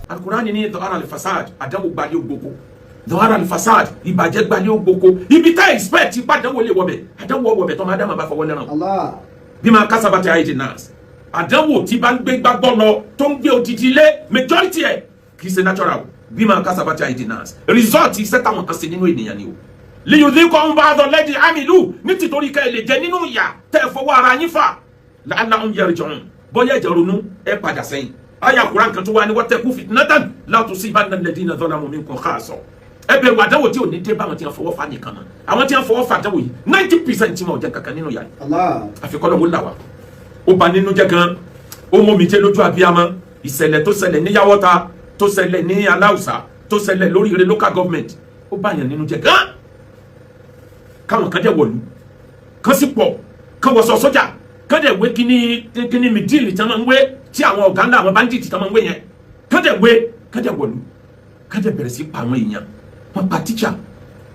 Al-Qur'ani ní dhahara al-fasad àdánwò gbalẹ̀ ògbóko dhahara al-fasad ìbàjẹ́ gbalẹ̀ ògbóko ibi tá expect ìpàdánwò lè wọbẹ̀ àdánwò wọbẹ̀ tó máa dá máa bá fọwọ́ lẹ́ràn bima kasabat aydin nas àdánwò tí bá ń gbé gbàgbọ́ lọ tó ń gbé odidi lé majority ẹ̀ kì í ṣe natural bima kasabat aydin nas result iṣẹ́ táwọn kan ṣe nínú ènìyàn ni o liyudhiqahum ba'da alladhi amilu ní tìtorí ká ẹ lè jẹ nínú ìyà tẹ́ fọwọ́ ara yín fà la'allahum yarji'un bóyá ẹ̀jẹ̀ ronú ẹ padà sẹ́yìn aya Quran kan tó wá ní wattaqu fitnatan la tusibanna alladhina zalamu minkum khassa ẹ bẹ̀rù àdánwò tí ò ní dé bá àwọn tí wọ́n fọwọ́ fà nìkan náà àwọn tí wọ́n fọwọ́ fà àdánwò yìí 90% tí wọ́n jẹ́ kankan nínú yà àfikọ́lọ́ wò là wá ó bà nínú jẹ́ gan ó mú mi jẹ́ lójú abiyamọ ìṣẹ̀lẹ̀ tó ṣẹlẹ̀ ní Yawota tó ṣẹlẹ̀ ní Aláùsá tó ṣẹlẹ̀ lórí ire local government ó bà yàn nínú jẹ́ gan káwọn kan dẹ̀ wọ̀lú kan sì pọ̀ kan wọ̀sọ̀ sọ́jà kan dẹ̀ wé kíní mìdíìlì tí wọ́n máa ń wé tí àwọn ọ̀gá ńlá àwọn bandit tí wọ́n máa ń wé yẹn kan dẹ̀ wé kan dẹ̀ wọ̀lú kan dẹ̀ bẹ̀rẹ̀ sí pa àwọn èèyàn wọ́n pa tíṣà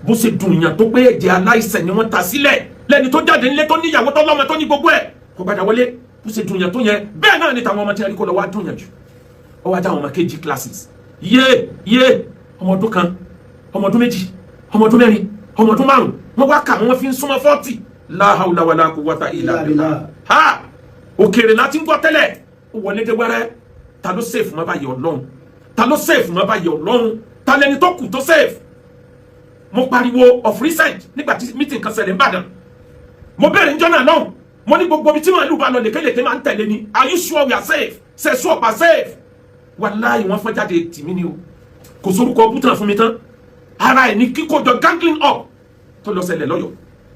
bó ṣe dùn yàn tó pé ẹ̀jẹ̀ aláìṣẹ̀ ni wọ́n ta sílẹ̀ lẹ́ni tó jáde nílé tó níyàwó tó lọ́mọ tó ní gbogbo ẹ̀ kó gbàdá wọlé bó ṣe dùn yàn tó yẹn bẹ́ẹ̀ náà ni tàwọn ọmọ tí a rí kó lọ wá dùn yàn jù ó wá dá àwọn ọmọ kejì classes yé ọmọ ọdún kan ọmọ ọdún méjì ọmọ ọdún mẹ́rin ọmọ ọdún márùn wọ́n wá kà wọ́n fi ń súnmọ́ 40 la hawla wala quwwata illa billah ha òkèrè láti ń gbọ́ tẹ́lẹ̀ ó wọlé dé wẹ́rẹ́ ta ló sèfù mọ́ báyìí Ọlọ́run ta ló sèfù mọ́ báyìí Ọlọ́run ta lẹni tó kù tó sèfù mo pariwo of recent nígbà tí meeting kan ṣẹlẹ̀ n'Íbàdàn mo bẹ̀rẹ̀ níjọ́ náà náà mo ní gbogbo ibi tí màálù bá lọ lékelèké máa ń tẹ̀lé ni are you sure we are safe ṣe sure pa safe wàláhì wọ́n fọ́n jáde tì mí ni o kò sórúkọ bútàn fún mi tán ara ẹ̀ ní kíkójọ gangling up tó lọ ṣẹlẹ̀ lọ́yọ̀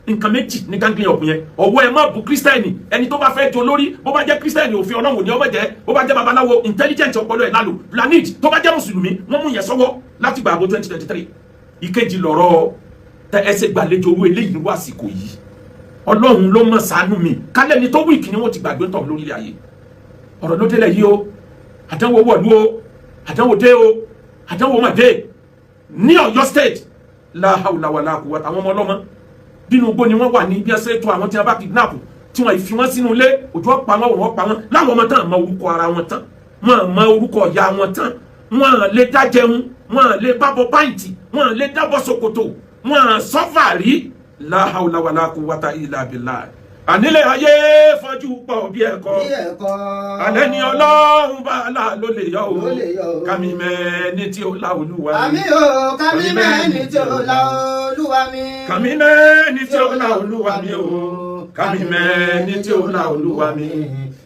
nǹkan méjì ní gangling up yẹn ọwọ́ ẹ má bu kírísítẹ́nì ẹni tó bá fẹ́ jọ lórí bó bá jẹ́ kírísítẹ́nì òfin Ọlọ́run ni ó bá jẹ́ bó bá jẹ́ babaláwo intelligent ọpọlọ ẹ̀ lálò planid tó bá jẹ́ mùsùlùmí wọ́n mú yẹn sọ́wọ́ láti gbà àbò 2023 ìkejì lọ́rọ̀ tẹ ẹsẹ̀ gbàlejò owó eléyìí wá àsìkò yìí Ọlọ́run ló mọ̀ ṣàánú mi kálẹ̀ ni tó wíìkì ni wọ́n ti gbàgbé tọ̀ lórí ayé ọ̀rọ̀ ló délẹ̀ yìí o àdánwò wọ̀lú o àdánwò dé o àdánwò mà dé ní Ọ̀yọ́ state la hawla wala quwwata àwọn ọmọ ọlọ́mọ bínú igbó ni wọ́n wà ní bí ẹsẹ̀ tó àwọn tí wọ́n bá kidnap tí wọ́n fi wọ́n sínú ilé òjò ọ̀pá wọn wọ́n pa wọn láwọn ọmọ tán mọ orúkọ ara wọn tán wọn mọ orúkọ ìyá wọn tán wọn lè dá jẹun wọn lè bábọ pàǹtì wọn lè dábọ ṣòkòtò wọn sọfà rí la hawla wala quwwata illa billah ànílẹ̀ ayé fọ́jú pọ̀ bí ẹ̀kọ́ alẹ́ ni Ọlọ́run bá là ló lè yọ o kàmí mẹ́ni tí ó la Olúwa mi. àmì o kàmí mẹ́ni tí ó la Olúwa mi. kàmí mẹ́ni tí ó la Olúwa mi o kàmí mẹ́ni tí ó la Olúwa mi.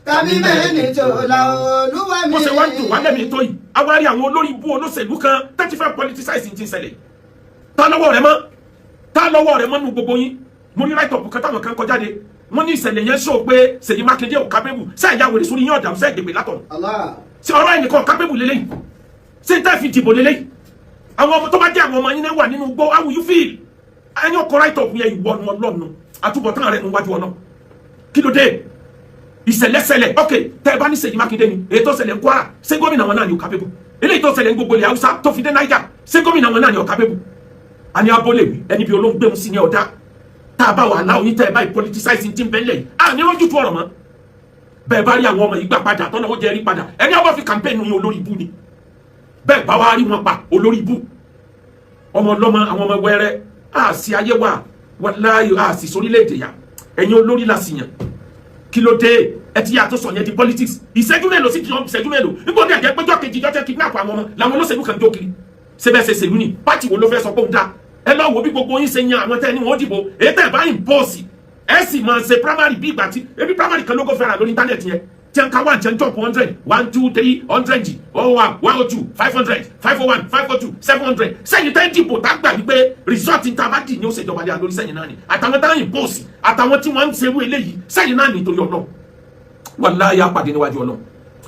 kàmí mẹ́ni tí ó la Olúwa mi. mo ṣe wá dùn wá lẹ́mìí tó yìí awárí àwọn olórí ibú olóṣèlú kan 35 politicize ti ń ṣẹlẹ̀ tá lọ́wọ́ rẹ̀ mọ́ nù gbogbo yín mo ní right up kan táwọn kan kọjá de wọ́n ní ìṣẹ̀lẹ̀ yẹn sọ pé Ṣèyí Mákindé ò kábẹ́bù sẹ́ẹ̀ ya wèrè sórí yín ọ̀dà sẹ́ẹ̀ gbègbè látọ̀ ṣé ọ̀rọ̀ ẹnìkan kábẹ́bù lélẹ́yìn ṣé n tẹ́ fi dìbò lélẹ́yìn àwọn ọmọ tó bá jẹ́ àwọn ọmọ yín náà wà nínú gbọ́ how will you feel ẹni ọkọ̀ right up yẹn ìwọ nu Ọlọ́run àtúbọ̀tán rẹ̀ níwájú ọ̀nà kí ló dé ìṣẹ̀lẹ̀ ok tẹ́ ẹ bá ní Ṣèyí Mákindé ni èyí tó ṣẹlẹ̀ ń Kwara ṣé gómìnà wọn náà ni ò kábẹ́bù eléyìí tó ṣẹlẹ̀ ń gbogbo ilẹ̀ Haúsá tó fi dé Niger ṣé gómìnà wọn náà ni ò kábẹ́bù àní abọ́lé wí ẹni bí olóńgbé mu sí ní ọ̀dá tá a bá wà láwọn yìí tẹ́ ẹ báyìí politicizing ti ń bẹ́ẹ̀ lẹ́yìn à ní lójú tó ọ̀rọ̀ mọ́ bẹ́ẹ̀ bá rí àwọn ọmọ yìí gbà padà tọ́nà ó jẹ́ rí padà ẹni àwọn fi campaign yín olórí ibú ni bẹ́ẹ̀ bá wá rí wọn pa olórí ibú ọmọ ọlọ́mọ àwọn ọmọ wẹ́rẹ́ àṣì ayé wa wàláyé àṣì sórílẹ̀-èdè yà ẹ̀yin olórí la sì yàn kí ló dé ẹ ti yàtọ̀ sọ yẹn di politics ìṣẹ́jú mélòó sí ìṣẹ́jú mélòó nígbà tí àjẹ́ péjọ́ kejì jọ́jẹ́ kidnap àwọn ọmọ làwọn olóṣèlú kan jókiri sẹ́bẹ̀ẹ́sẹ̀ ṣèlú ni pátì wo ló fẹ́ sọ pé òun dá ẹ lọ wo bí gbogbo yín ṣe yan àwọn tẹ́ ni wọ́n dìbò èyí tẹ́ ẹ bá yín bọ́ọ̀sì ẹ sì máa ṣe primary bí ìgbà tí ebi primary kan ló kó fẹ́ràn lórí íńtánẹ́ẹ̀tì yẹn tí ẹ ń ka one ten top 100 1 2 3 100 101 102 500 501 502 700 sẹ́yìn tẹ́ dìbò tá gbà wípé result ń ta bá dì ní ó ṣèjọba lé lórí sẹ́yìn náà ni àtàwọn tá yín bọ́ọ̀sì àtàwọn tí wọ́n ń ṣerú eléyìí sẹ́yìn náà nítorí Ọlọ́run wàláhì àpàdé níwájú Ọlọ́run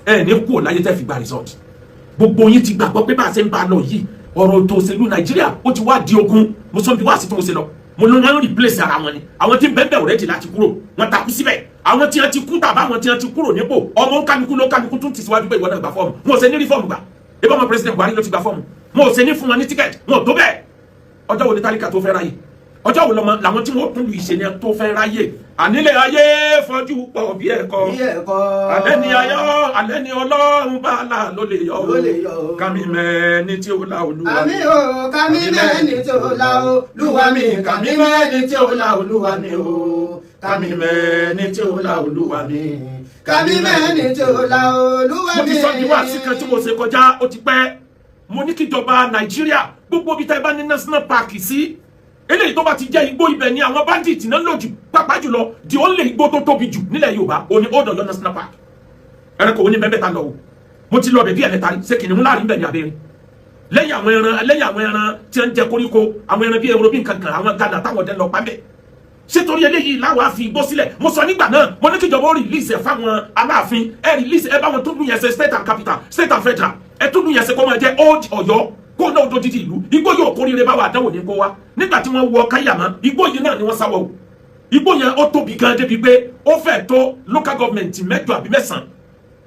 ẹ ní kú láyé tẹ́ fi gba result gbogbo yín ti gbàgbọ́ pé bá a ṣe ń bá a lọ yìí ọ̀rọ̀ ètò òṣèlú Nàìjíríà ó ti wá di ogun mo sọ bí wá sí tó ń ṣe lọ mo ló wọn replace ara wọn ni àwọn tí ń bẹ́ẹ̀ bẹ́ẹ̀ rẹ́dì láti kúrò wọn takú síbẹ̀ àwọn tí wọn ti kú tàbá àwọn tí wọn ti kúrò nípò ọmọ kálukú ló kálukú tún ti síwájú pé ìwọ náà gba fọ́ọ̀mù wọn ò ṣe ní rí fọ́ọ̀mù gbà ebi ọmọ president Buhari ló ti gba fọ́ọ̀mù wọn ò ṣe ní fún wọn ní tíkẹ́ẹ̀tì wọn ò tó bẹ́ẹ̀ ọjọ́ wo ni tálíkà tó fẹ́ ráyè ọjọ́ wo làwọn tí wọ́n tún lu ìṣe ni tó fẹ́ ráyè ànílẹ̀ ayé fọ́jú pọ̀ bí ẹ̀kọ́ alẹ́ ni ọlọ́run bá là ló lè yọ o kàmí mẹ́ni tí ó la olúwa àmì o kàmí mẹ́ni tí ó la olúwa mi kàmí mẹ́ni tí ó la olúwa mi o kàmí mẹ́ni tí ó la olúwa mi kàmí mẹ́ni tí ó la olúwa mi. mo ti sọ ní wàásù kan tí mo ṣe kọjá ó ti pẹ́ mo ní kíjọba Nàìjíríà gbogbo bí tá ẹ bá ní national park sí eléyìí tó bá ti jẹ́ igbó ibẹ̀ ni àwọn bandit náà lò jù pàápàá jùlọ di ó lè igbó tó tóbi jù nílẹ̀ Yorùbá òní Old Ọ̀yọ́ national park ẹranko òní mẹ́bẹ̀ta lọ o mo ti lọ bẹ̀ bí ẹ̀mẹ́ta ṣe kìnìún láàrin bẹ̀ ní abẹ́rẹ́ lẹ́yìn àwọn ẹran tí wọ́n ń jẹ koríko àwọn ẹran bí ehoro bí nǹkan kan àwọn gánà táwọn ọdẹ lọ pàmẹ́ ṣé torí eléyìí láwa fi igbó sílẹ̀ mo sọ nígbà náà mo ní kíjọba ó release ẹ̀ fáwọn Aláàfin ẹ release ẹ bá wọn tó dùn yẹn ṣe state and capital state and federal ẹ tó dùn yẹn ṣe kó máa jẹ́ Old Ọ̀yọ́ kó náà tó dídì ìlú igbó yóò kórìíre báwa àdánwò ní kó wa nígbà tí wọ́n wọ káyàmá igbó yìí náà ni wọ́n sáwọ́ o igbó yẹn ó tóbi gan débi pé ó fẹ́ tó local government 8 àbí 9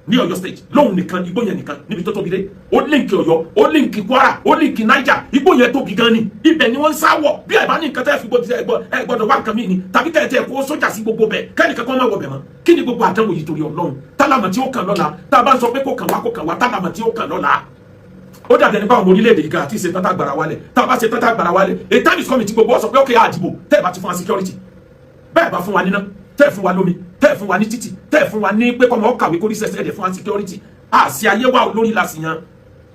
ní Ọ̀yọ́ state lóhun nìkan igbó yẹn nìkan níbi tó tóbi dé ó líǹkì Ọ̀yọ́ ó líǹkì Kwara ó líǹkì Niger igbó yẹn tóbi gan ni ibẹ̀ ni wọ́n sáwọ́ bí ẹ bá ní nǹkan tẹ́ fi gbọ́dọ̀ wá nǹkan mí ni tàbí kẹ́ ẹ tẹ́ kó sójà sí gbogbo bẹ̀ kẹ́nìkan kan máa wọ̀ bẹ̀ mọ́ kí ni gbogbo àdánwò yìí torí Ọlọ́run tálámà tí ó kàn lọ́la tá a bá sọ pé kó kàn wá tálámà tí ó kàn lọ́la ó dàbí ẹni bá àwọn orílẹ̀-èdè yìí kan àti ìṣe tata gbàrà wálẹ̀ tá a bá ṣe tata gbàrà wálẹ̀ a time is coming tí gbogbo ọ̀sọ̀ pé ókè àdìbò tẹ́ ẹ̀ bá ti fún wa security bẹ́ẹ̀ bá fún wa níná tẹ́ ẹ̀ fún wa lómi tẹ́ ẹ̀ fún wa ní títì tẹ́ ẹ̀ fún wa ní pé kọ́mọ kàwé kórí sẹ́sẹ́ ẹ̀ fún wa security àṣì ayé wa olórí la sì yan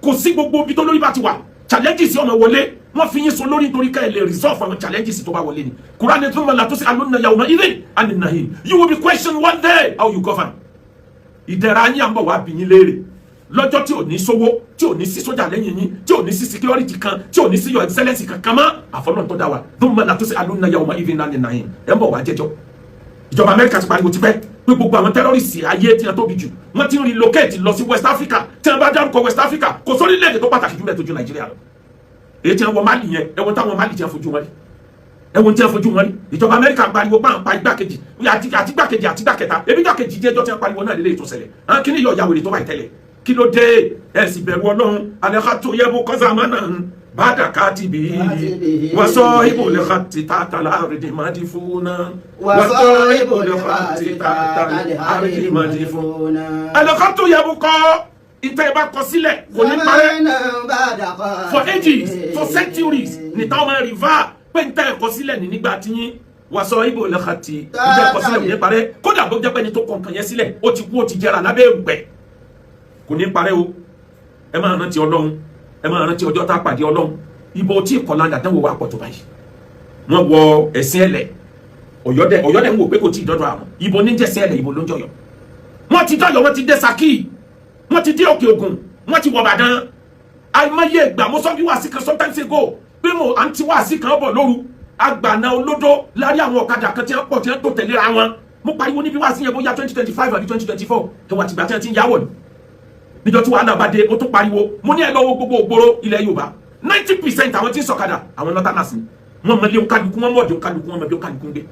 kò sí gbogbo ibi tó lórí bá ti wà challenges ọmọ wọlé wọ́n fi yín so lórí nítorí ká ẹ lè resolve àwọn challenges tó bá wọlé ni Quran tó mọ̀ látó sí alónà yawma idhin anin nahim you will be questioned one day how you govern ìdẹ̀ra yín à ń bọ̀ wá bí yín léèrè lọ́jọ́ tí ò ní sówó tí ò ní sí sójà lẹ́yìn yín tí ò ní sí security kan tí ò ní sí your excellence kankan mọ́ àfọlọ́n tó dá wa tó mọ̀ látó sí alónà yawma idhin anin nahim ẹ̀ ń bọ̀ wá jẹ́jọ́ ìjọba Amẹ́ríkà ti pariwo ti pẹ́ pé gbogbo àwọn tẹ́rọ́rìsì ayé tí wọ́n tóbi jù wọ́n ti ń relocate lọ sí West Africa tí wọ́n bá dárúkọ West Africa kò sórílẹ̀-èdè tó pàtàkì jù mẹ́tọ́jú Nàìjíríà lọ èyí tí wọ́n wọ Mali yẹn ẹ̀wọ̀n táwọn Mali tí wọ́n fojú wọn rí ẹ̀wọ̀n tí wọ́n fojú wọn rí ìjọba Amẹ́ríkà pariwo pàǹpà igbákejì àti igbákejì àti igbákẹta ebi igbákejì jẹ́ ẹjọ́ tí wọ́n pariwo náà lélẹ́yìí tó ṣẹlẹ̀ àwọn kìíní yọ ìyàwó rẹ̀ tó bá ìtẹ́lẹ̀ kí ló dé ẹ̀ sì bẹ̀rù Ọlọ́run alẹ́ka tó yẹ bó kọ́sà mọ́nà bàdà katibi wasọ ibo le khati tata la aridi madifuna wasọ ibo le khati tata la aridi madifuna alakatu yabuko ite ba kọ sílẹ̀ kò ní parẹ́ for ages for centuries ni ta ma river pé nta kọ sílẹ̀ ni nígbà tí wasọ ibo le khati ite kọ sílẹ̀ ní parẹ́ kódà bó jẹ́ pé ni tó kọ nǹkan yẹn sílẹ̀ ó ti kú ó ti jẹrà lábẹ́ erùpẹ̀ kò ní parẹ́ o ẹ máa rántí Ọlọ́run ẹ máa rántí ọjọ́ tá a pàdé Ọlọ́run ibo tí ìkọlá àdánwò wà pọ̀ tó báyìí wọ́n wọ ẹ̀sìn ẹlẹ̀ ọ̀yọ́dẹ̀ ń wò pé kò tí ì dọ́dọ̀ àwọn ibo ní jẹ́sìn ẹlẹ̀ ibo ló ń jọyọ̀ wọ́n ti dọ́yọ̀ wọ́n ti dé Ṣakí wọ́n ti dé Òkè Ògùn wọ́n ti wọ Ìbàdàn àìmọye ìgbà mo sọ bí wàásì kan sometimes ago pé mo à ń ti wàásì kan bọ̀ lóru àgbàna olódó lárí àwọn ọ̀kadà kan tí wọ́n pọ̀ tí wọ́n tó tẹ̀léra wọn mo pariwo níbi wàásì yẹn bóyá 2025 àbí 2024 ẹwà tìgbà tí wọ́n ti ń yáwọ̀ níjọ́ tí wàhálà bá dé ó tó pariwo mo ní ẹ lọ́wọ́ gbogbo ògbóró ilẹ̀ Yorùbá 90% àwọn tí ń sọ̀kadà àwọn northerners ni wọ́n mọ ilé òkàlùkù wọ́n mọ̀ ọ̀dẹ̀ òkàlùkù wọ́n mọ bí òkàlùkù ń gbé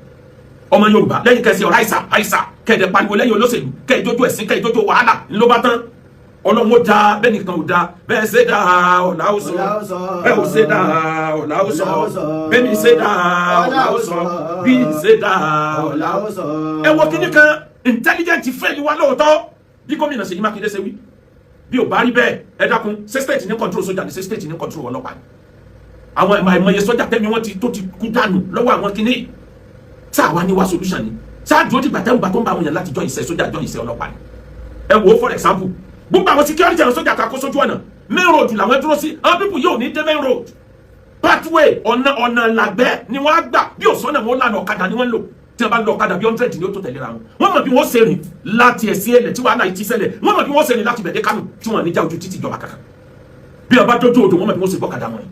ọmọ Yorùbá lẹ́yìn kẹsì ọ̀rọ̀ àìsà kẹ̀dẹ̀ pariwo lẹ́yìn olóṣèlú kẹ̀dójú ẹ̀sìn kẹ̀dójú wàhálà ńlọ bá tán Ọlọ́run ó da bẹ́ẹ̀ nìkan ò da bẹ́ẹ̀ ṣe dá ọ̀là ó sọ bẹ́ẹ̀ ò ṣe dá ọ̀là ó sọ bẹ́ẹ̀ mi ṣe dá ọ̀là ó sọ bí ṣe dá ọ̀là ó sọ. ẹ wo kíní kan intelligent fail wa lóòótọ́ bí gómìnà Ṣèyí Mákindé ṣe wí bí ò bá rí bẹ́ẹ̀ ẹ dákun ṣé state ní control sójà ní ṣé state ní control ọlọ́pàá ni àwọn àìmọye sójà tẹ́mi wọ́n ti tó ti kú dànù lọ́wọ́ àwọn kinní sáà ní wá solution ni sáà dúró dìgbà tẹ́wọ́ bá tó ń bá àwọn yẹn láti jọ ìṣẹ́ sójà jọ ìṣẹ́ ọlọ́pàá ni ẹ wò ó for example gbogbo àwọn security àwọn sójà kakó sójú ọ̀nà main road làwọn dúró sí àwọn people yóò ní dé main road pathway ọ̀nà làgbẹ́ ni wọ́n á gbà bí òsánà wọn lànà ọ̀kadà ni wọ́n lò tí wọ́n bá lọ ọ̀kadà bí 100 ni ó tó tẹ̀léra wọn mọ̀ bí wọ́n ṣe rìn láti ẹ̀sí ẹlẹ̀ tí wàhálà ìtì ṣẹlẹ̀ wọ́n mọ̀ bí wọ́n ṣe rìn láti bẹ̀dẹ̀ Kánò tí wọ́n ní já ojú títì ìjọba kankan bí ọba dójú odò wọ́n mọ̀ bí wọ́n ṣe gbọ́kadà wọn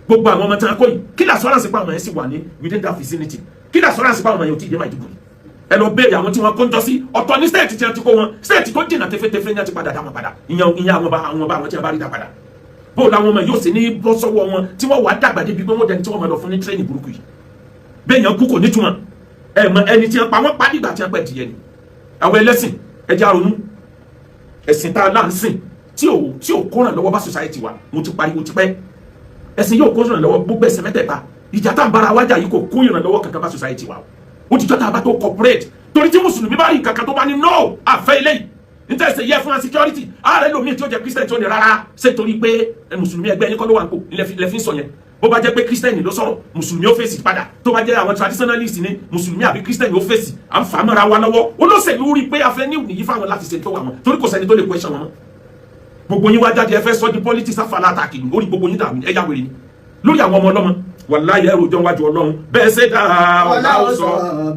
gbogbo àwọn ọmọ tí wọ́n kọ́ yìí kí l'assurance pa àwọn yẹn sì wà ní within that vicinity kí l'assurance pa àwọn yẹn ò tí ì dé Maiduguri ẹ lọ béèrè àwọn tí wọ́n kó ń jọ sí ọ̀tọ̀ ní state tí wọ́n ti kó wọn state tó jìnnà tẹfẹtẹfẹ ní àti padà dá wọn padà ìyẹn àwọn bá àwọn tí wọ́n bá rí dá padà bó làwọn ọmọ yóò ṣe ní bọ́ sọ́wọ́ wọn tí wọ́n wà dàgbà débi pé wọ́n dẹni tí wọ́n máa lọ fún ní training burúkú yìí bẹ́ẹ̀ yẹn kú kò nítumọ̀ ẹ mọ ẹni tí wọ́n pa wọ́n pa nígbà tí wọ́n pẹ́ dìé ni àwọn ẹlẹ́sìn ẹja ronú ẹ̀sìn tá a là ń sìn tí ò kó ràn lọ́wọ́ bá society wa mo ti pariwo ti pẹ́ ẹ̀sìn yóò kó ràn lọ́wọ́ gbogbo ẹ̀sìn mẹ́tẹ̀ẹ̀ta ìjà tá à ń bára wájà yìí kò kó ìrànlọ́wọ́ kankan bá society wa ó ti jọ́ tá a bá tó cooperate torí tí mùsùlùmí bá rí kankan tó bá ní no àfẹ́ ilé yìí níta ẹsẹ̀ yẹ fún wa security ààrẹ lomi tí ó jẹ́ christian tó ní rárá ṣe torí pé mùsùlùmí ẹgbẹ́ yín kọ́ ló wà ń kó lẹ́fín sọ yẹn bó bá jẹ́ pé christian ló sọ̀rọ̀ mùsùlùmí ó fèsì padà tó bá jẹ́ àwọn traditionalist ní mùsùlùmí àbí christian ó fèsì à ń fà á mọ́ra wa lọ́wọ́ olóṣèlú rí pé afẹ́ ní ìyí fáwọn láti ṣe tó wà wọn torí kò sẹ́ni tó lè question wọn gbogbo yín wá jáde ẹ fẹ́ sọ di politics afala àtàkì lórí gbogbo yín dàbí ẹ̀yà wèrè ni lórí àwọn ọmọ ọlọ́mọ wàláyé ẹrù jọ wájú ọlọ́run bẹ́ẹ̀ ṣe dáa ọ̀la ó sọ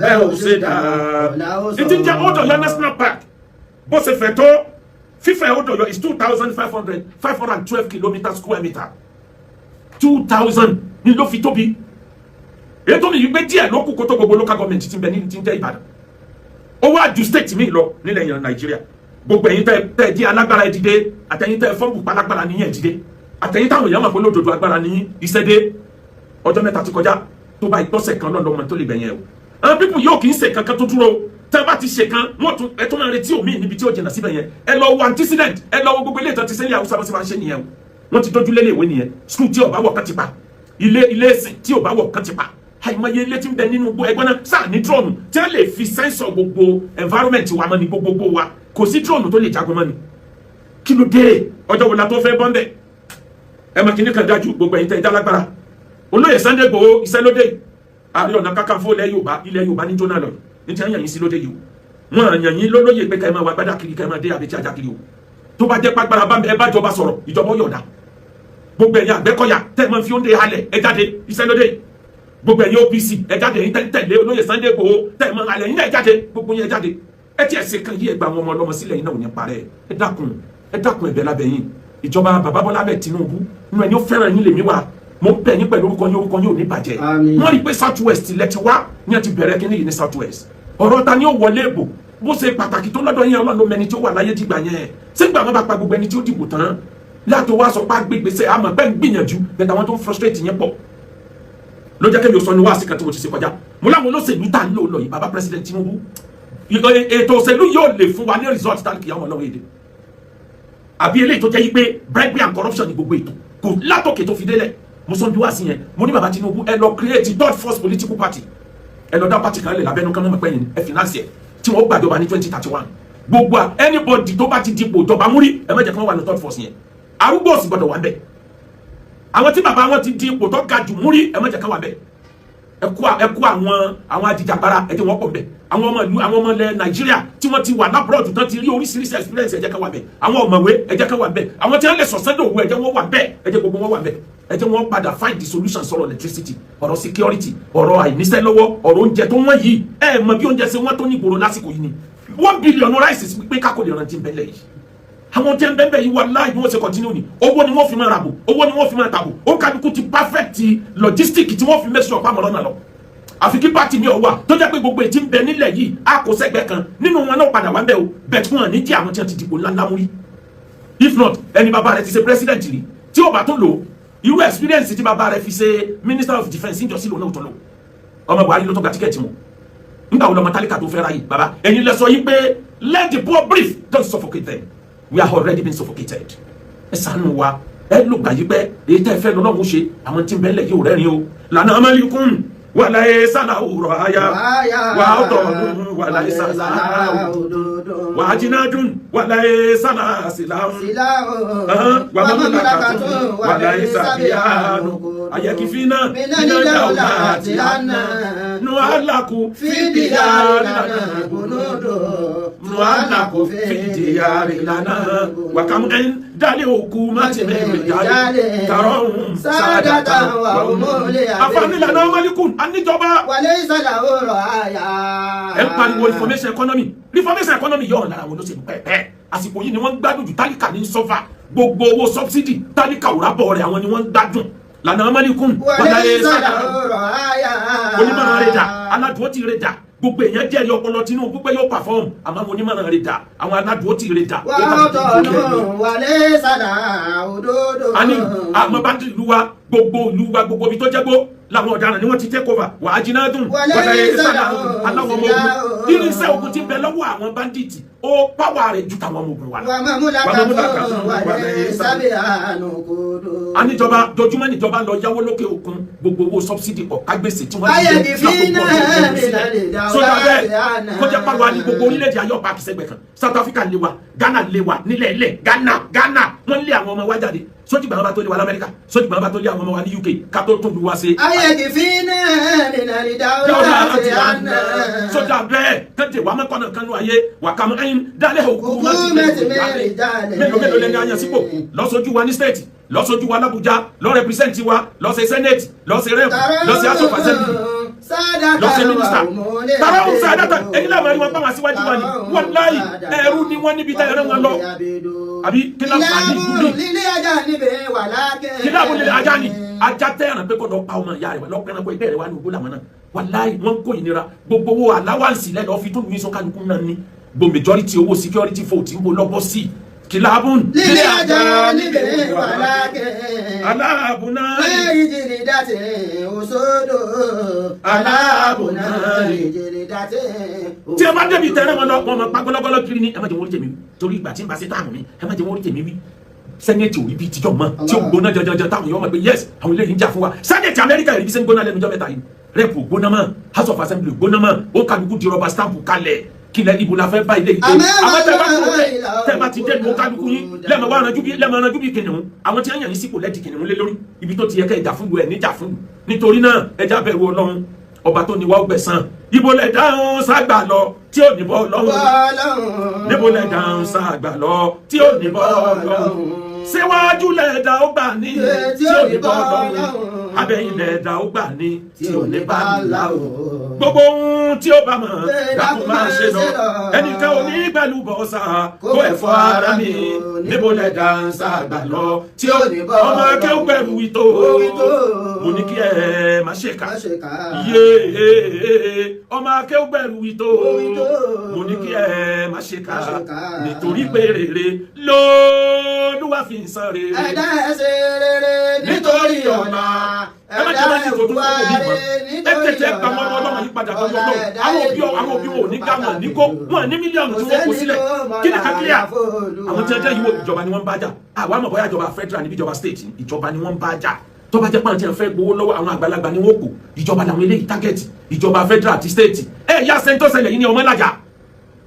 bẹ́ẹ̀ ò ṣe dáa ètí jẹ́ Old Ọ̀yọ́ national park bó ṣe fẹ̀ tó fífẹ̀ Old Ọ̀yọ́ is 2,512 kilometre square meter 2,000 ni ló fi tóbi ètò mi yìí gbé díẹ̀ ló kù kó tó gbogbo local government ti ń bẹ ní ti ń jẹ́ Ìbàdàn ó wá ju state mi lọ nílẹ̀ yẹn Nàìjíríà gbogbo ẹ̀yin tẹ́ di alágbára ẹ dìde àtẹ̀yin tẹ́ fọ́ọ̀mù palágbára níyẹn dìde àtẹ̀yin táwọn èèyàn mọ̀ pé lódodo agbára ní ìṣẹ́dé ọjọ́ mẹ́ta ti kọjá tó bá ìtọ́sẹ̀ kan lọ́nà ọmọ tó lè bẹ̀yẹn o àwọn pípù yóò kì í ṣe kankan tó dúró tẹ́ bá ti ṣe kan wọ́n tún ẹ tún máa retí omi níbi tí ó jìnnà síbẹ̀ yẹn ẹ lọ wo antecedent ẹ lọ wo gbogbo ilé ìtàn ti sẹ́yìn Haúsá bó ṣe máa ń ṣe nìyẹn o wọ́n ti dójú lélẹ̀ ìwé nìyẹn skul tí ò bá wọ̀ kan ti pa ilé ìsìn tí ò bá wọ̀ kan ti pa àìmọye ilé tí ń bẹ nínú ẹgbẹ́ náà sáà ní drone tí wọ́n lè fi sẹ́ńsọ̀ gbogbo environment wa mọ́ ni gbogbo wa kò sí drone tó lè jagun mọ́ ni kí ló dé ọjọ́ wo la tó fẹ́ bọ́ńbẹ́ ẹ mọ̀ kíní kan dájú gbogbo ẹ̀yin tẹ́ ẹ dálágbára olóyè Sunday Igboho iṣẹ́ lóde Ààrẹ Ọ̀nà Kakanfò ilẹ̀ Yorùbá ní jóná lọ ní tí wọ́n yàn yín sí lóde yìí wọ́n àyàn yín lólóyè pé ká ẹ máa wá gbádà kiri ká ẹ máa dé àbẹ̀tí ajá kiri o tó bá jẹ́ pàgbára bá ẹ bá jọba sọ̀rọ̀ ìjọba yọ̀ọ̀dà gbogbo ẹ̀yin Àgbẹ̀kọ̀yà tẹ́ ẹ máa fi oúnjẹ halẹ̀ ẹ jáde iṣẹ́ lóde gbogbo ẹ̀yin OPC ẹ jáde yín tẹ̀lé olóyè Sunday Igboho tẹ́ ẹ máa halẹ̀ yín ẹ jáde gbogbo yín ẹ jáde ẹ ti ẹ̀sìn kan yí ẹgbà àwọn ọmọ ọlọ́mọ sílẹ̀ yín náà ò ní parẹ́ ẹ dákun ẹ̀bẹ̀ lábẹ́ yín ìjọba bàbá Bọ́lá bẹ̀ Tinubu nínú ẹni ó fẹ́ràn yín lèmi wà mo ń bẹ̀ yín pẹ̀lú orúkọ yín ò ní bàjẹ́ wọ́n rí i pé South West lẹ ti wá ní ẹ ti bẹ̀rẹ̀ kí ní yìí ní South West ọ̀rọ̀ ta ni ó wọlé èbò bó ṣe pàtàkì tó lọ́dọ̀ yín Ọlọ́run mẹni tí ó wà láyé dìgbà yẹn sígbà wọn bá pa gbogbo ẹni tí ó dìbò tán láti wá sọ pé agbègbèsè àmọ́ bẹ́ẹ̀ ń gbìyànjú bẹ́ẹ̀ àwọn tó ń frustrate yẹn pọ̀ ló jẹ́ kẹ́mi ò sọ ní wáàsí kan tí mo ti ṣe kọjá mo láwọn olóṣèlú tá ń lò lọ yìí bàbá President Tinubu ètò òṣèlú yóò lè fún wa ní result tá kì í àwọn ọlọ́wọ́ èdè àbí eléyìí tó jẹ́ yí pé bribery and corruption ní gbogbo ètò kò látòkè tó fi délẹ̀ mo sọ bí wá sí yẹn mo ní bàbá Tinubu ẹ lọ create third force political party ẹ lọ dá party kan lè lábẹ́nu kan mọ́ pẹ́yìn ẹ finance ẹ tí wọ́n gbàjọba ní 2031 gbogbo anybody tó bá ti dipò ìjọba múrí ẹ má jẹ́ kí wọ́n wà ní third force yẹn arúgbó òsì gbọ́dọ̀ wà bẹ́ẹ̀ àwọn tí bàbá wọn ti di ipò tó ga jù múrí ẹ má jẹ́ kí wọ́n wà bẹ́ẹ̀ ẹ kó àwọn ajìjàgbara ẹ jẹ́ wọ́n pọ̀ bẹ́ẹ̀ àwọn ọmọ ìlú àwọn ọmọ ilẹ̀ Nàìjíríà tí wọ́n ti wà lábúrọ̀dù tán ti rí oríṣiríṣi experience ẹ jẹ́ ká wà bẹ́ẹ̀ àwọn ọ̀mọ̀wé ẹ jẹ́ ká wà bẹ́ẹ̀ àwọn tí wọ́n lè sọ̀sẹ́dọ̀ òwú ẹ jẹ́ wọ́n wà bẹ́ẹ̀ ẹ jẹ́ gbogbo wọn wà bẹ́ẹ̀ ẹ jẹ́ wọ́n padà find the solution sọ̀rọ̀ electricity ọ̀rọ̀ security ọ̀rọ̀ àìníṣẹ́ lọ́wọ́ ọ̀rọ̀ oúnjẹ tó wọ́n yìí ẹ mọ̀ bí oúnjẹ ṣe wọ́n tó ní ìgboro lásìkò yìí ni 1 billion rice pé kákò lè rántí bẹ́lẹ̀ yìí àwọn jẹ́ bẹ́ẹ̀ yìí wà láì bí wọ́n ṣe continue ni owó ni wọ́n fi máa ràbò owó ni wọ́n fi máa tàbò ó kálukú ti perfect logistic tí wọ́n fi make sure pàmò lọ́nà lọ àfi kí pàtì mi ò wà tó jẹ́ pé gbogbo ètí ń bẹ nílẹ̀ yìí á kó sẹ́gbẹ́ kan nínú wọn náà padà wá bẹ́ẹ̀ o bẹ́ẹ̀ tí wọ́n ní jẹ́ àwọn tí wọ́n ti dìbò ńláńlá mú rí if not ẹni bàbá rẹ ti ṣe president rí tí ó bá tó lò irú experience tí bàbá rẹ fi ṣe minister of defence ìjọsìn lòun náà tó lò ọmọ Buhari ló tó gba tíkẹ́ẹ̀tì mu nígbà wo lọmọ tálíkà tó fẹ́ ra yìí bàbá ẹ̀yin lẹ sọ yìí pé let the poor breathe don't suffocate them we are already been suffocated ẹ ṣàánú wa ẹ lò gbà yí pé èyí tẹ́ fẹ́ lọ́nà òun ṣe àwọn tí ń bẹ́ẹ̀ lẹ̀ yóò rẹ́rìn o lànà amalikun wàlàyé sàlàwùrọ̀ àyà wà ọ̀dọ̀ọ̀dún wàlàyé sàlàwùdòdò wà jìnnàdún wàlàyé sàlàsìláwù wà mọ́mọ́lákàtún wàlàyé sàbíyànù àyẹ̀kìfínà nínàdàwùlà àti àná nùhálàkù fìdíyàrì lànà gbòlódò nùhálàkù fìdíyàrì lànà wàkàmù ẹ̀ń dálé òkú mátìmẹ́rin jáde kàrọ̀hún sàdàtà wà òmòlè àfàmìlànà ọmọlẹ́kùn aníjọba. wàlẹ́ ìsàlà òrò àyà. ẹ ń pariwo reformation economy yọ̀ lára àwọn olóṣèlú pẹ́ẹ́pẹ́ àsìkò yìí ni wọ́n ń gbádùn jù tálíkà ní sọ́fà gbogbo owó subsidy tálíkà òràbọ̀ rẹ̀ àwọn ni wọ́n ń gbádùn lànà ọmọlẹ́kùn wàlẹ́ ìsàlà òrò àyà. onímọ̀ rẹ̀ dà aládùúgbò ti rẹ̀ dà gbogbo èèyàn jẹ́rìí ọpọlọ Tinubu pé yóò perform àmọ́ àwọn onímọ̀ rẹ̀ dà àwọn aládùúgbò ti rẹ̀ dà. wà á tọ̀nù wàlẹ́ ìsàlà òdòdó. a ní àmọ́ bá ti lu wa gbogbo ìlú wa gbogbo ibi tó jẹ́ gbó làwọn ọ̀daràn ni wọ́n ti take over wà á jiná dùn wọ́n sádà aláwọ̀ ọmọ ogun irinṣẹ́ ogun ti bẹ lọ́wọ́ àwọn bandits ó pàwọ́ rẹ̀ ju tàwọn ọmọ ogun wa lọ. àníjọba dojúmọ́ níjọba lọ yáwó lókè òkun gbogbo owó subsidy ọ̀ká gbèsè tí wọ́n ti jẹ́ sódà bẹ́ẹ̀ kó jẹ́ pàwọ́ ní gbogbo orílẹ̀-èdè ayọ́ pàkì sẹ́gbẹ̀ kan South Africa lé wa Ghana lé wa nílẹ̀ ilẹ̀ Ghana wọ́n lé àwọn ọmọ wa jáde sódì gbàgbọ́n bá tó lé wa l'Amẹ́ríkà sódì gbàgbọ́n bá tó lé àwọn ọmọ wa ní UK ká tó tún lu wa ṣe. sódà bẹ́ẹ̀ tètè wà mẹ́kànnà kanú ayé wà kàmú ẹyin dálẹ́ òkú mélòó lẹ́ni àyàn sípò lọ́sọ̀jú wa ní state lọ́sọ̀jú wa l'Abuja lọ́ represent wa lọ́sẹ̀ senate lọ́sẹ̀ rep lọ́sẹ̀ house of assembly lọ́sẹ̀ minister tàbá òun sáà dátà ẹni láwọn ẹni wọn bá wọn síwájú wa ni wọn láàyè ẹrú ni wọn níbi táyà wọn lọ àbí kíláàbù lílé ajá ni ajá tẹ̀ràn pé kọ́dọ̀ pa ọmọ ìyá rẹ̀ lọ́pẹ́ ẹranko ìbẹ̀rẹ̀ wa ní ògbó làwọn náà wàláhì wọn kó ìnira gbogbo owó aláwàǹsì lẹ́nu ọ̀fi tó lùmí sọ́kàlùkù náà ní gbogbo majority owó security vote ń bọ̀ lọ́bọ̀ sí kìláàbùn lílé ajá níbẹ̀ wà lákẹ́ aláàbùnà ìjìnlẹ̀ dàtẹ̀ òṣòdò aláàbùnà ìjìnlẹ̀ dàtẹ̀. tí ẹ bá débi tẹ́rẹ̀ wọn lọ wọn máa pa gọ́lọ́gọ́lọ́ kiri ni ẹ má jẹ́ wọ́n rí tèmi wí torí ìgbà tí ń bá ṣe táàmù mi ẹ má jẹ́ wọ́n rí tèmi wí sẹ́nẹ̀tì òrí bíi tíjọ́ mọ́ tí ó gbóná jọjọjọ táwọn yóò mọ̀ pé yes àwọn eléyìí ń jà fún wa sẹ́nẹ̀tì Amẹ́ríkà yìí bí sẹ́ ń gbóná lẹ́nu jọ́ mẹ́ta yìí rẹ́pù gbóná mọ́ House of Assembly gbóná mọ́ ó kálukú di rọba stamp kalẹ̀ kílẹ̀ ibo la fẹ́ bá ilé ìgbé àwọn tẹ́ bá ti dé ní kálukú yín lẹ́mọ̀ wá aranjú bí kìnìún àwọn tí wọ́n yàn yín sípò lẹ́dí kìnìún lé lórí ibi tó ti yẹ kẹ́ ìjà fún lu ẹ̀ níjà fún lu nítorí náà ẹja bẹ̀rù Ọlọ́run ọba tó ní wá gbẹ̀san ibo lẹ̀ dáhùn ságbà lọ tí ò ní bọ́ Ọlọ́run níbo lẹ̀ dáhùn ságbà lọ tí ò ní bọ́ Ọlọ́run síwájú lẹ̀dá ó gbà ní tí ò ní bọ́ Ọlọ́run abẹ́yìn lẹ̀dá ó gbà ní tí ò ní bá láwọ̀ gbogbo ohun tí ó bá mọ̀ dákun máa ṣe lọ ẹnìkan ò ní pẹ̀lú bọ́sà kó ẹ̀fọ́ ara mi níbo lẹ̀dá ń ságbà lọ tí ò ní bọ́ ọmọ akéwù pẹ̀lú ìtò mo ní kí ẹ má ṣe ká yé ọmọ akéwù pẹ̀lú ìtò mo ní kí ẹ má ṣe ká nítorí pé rere lÓlúwa fi ń san rere ẹ̀dá ẹ̀ṣẹ̀ rere nítorí ọ̀la ẹ̀dá ẹ̀ṣẹ̀ rere nítorí ọ̀la padà tó lọ àwọn òbí wọn ò ní gáwọn ní kó wọn ní mílíọ̀nù tí wọ́n kó sílẹ̀ kí ni kákílíà àwọn tí wọ́n jẹ́ ìwọ ìjọba ni wọ́n ń bá jà àwọn àmọ̀ bóyá ìjọba federal níbi ìjọba state ìjọba ni wọ́n ń bá jà tó bá jẹ́ pé àwọn tí wọ́n fẹ́ gbowó lọ́wọ́ àwọn àgbàlagbà ni wọ́n kò ìjọba làwọn eléyìí tágẹ́ẹ̀tì ìjọba federal àti state yá sẹ́ńtọ́sẹ̀lẹ̀ yìí ni ọmọ ìlàjà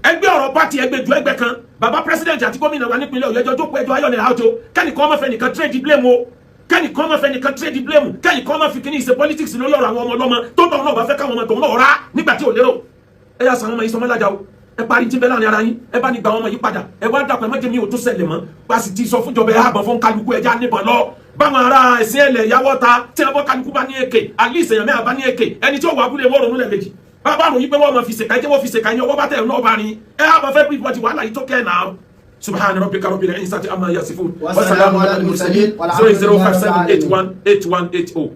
ẹgbẹ́ ọ̀rọ̀ pátì ẹgbẹ́ ju ẹgbẹ́ kan bàbá president àti gómìnà wa nípínlẹ̀ Ọ̀yọ́ ẹjọ́ tó pé ẹjọ́ ayọ̀nẹ̀ àwòtó kẹ́nìkan ọmọ fẹ́ nìkan trade blame o kẹ́nìkan ọmọ fẹ́ nìkan trade blame kẹ́nìkan ọmọ fi kíní ìṣe politics lórí ọ̀rọ̀ àwọn ọmọ ọlọ́mọ tó tọ̀ náà bá fẹ́ káwọn ọmọ tó náà rà nígbà tí ò lérò ẹ yà sàn ọmọ yìí sọmọ lájà o ẹ parí tí bẹ́ẹ̀ láàrin ara yín ẹ bá ní gba ọmọ yìí padà ẹ wá dàpọ̀ ẹ má jẹ́ mi ò tún ṣẹlẹ̀ mọ́ bá sì ti sọ fún ìjọba ẹ àbọ̀ fún kálukú ẹja níbọn lọ báwọn ará ẹ̀sìn ẹ̀lẹ̀ yàwọ́ ta tí wọ́n bọ́ kálukú bá ní èké àlísè yàn mẹ́ta bá ní èké ẹni tí ó wà abúlé wọ́n ronú lẹ́ẹ̀mejì bàbá àrùn yìí pé wọ́n mọ̀ fi ṣèkà ẹ jẹ́ wọ́n fi ṣèkà ẹni ọwọ́ bá tẹ̀ náà bá rin ẹ àbọ̀ fẹ́ bí wọ́n ti wàhálà yìí tó kẹ́ náà subhana rabbika rabbil izzati amma yasifun wa salamun ala al mursalin 00578188180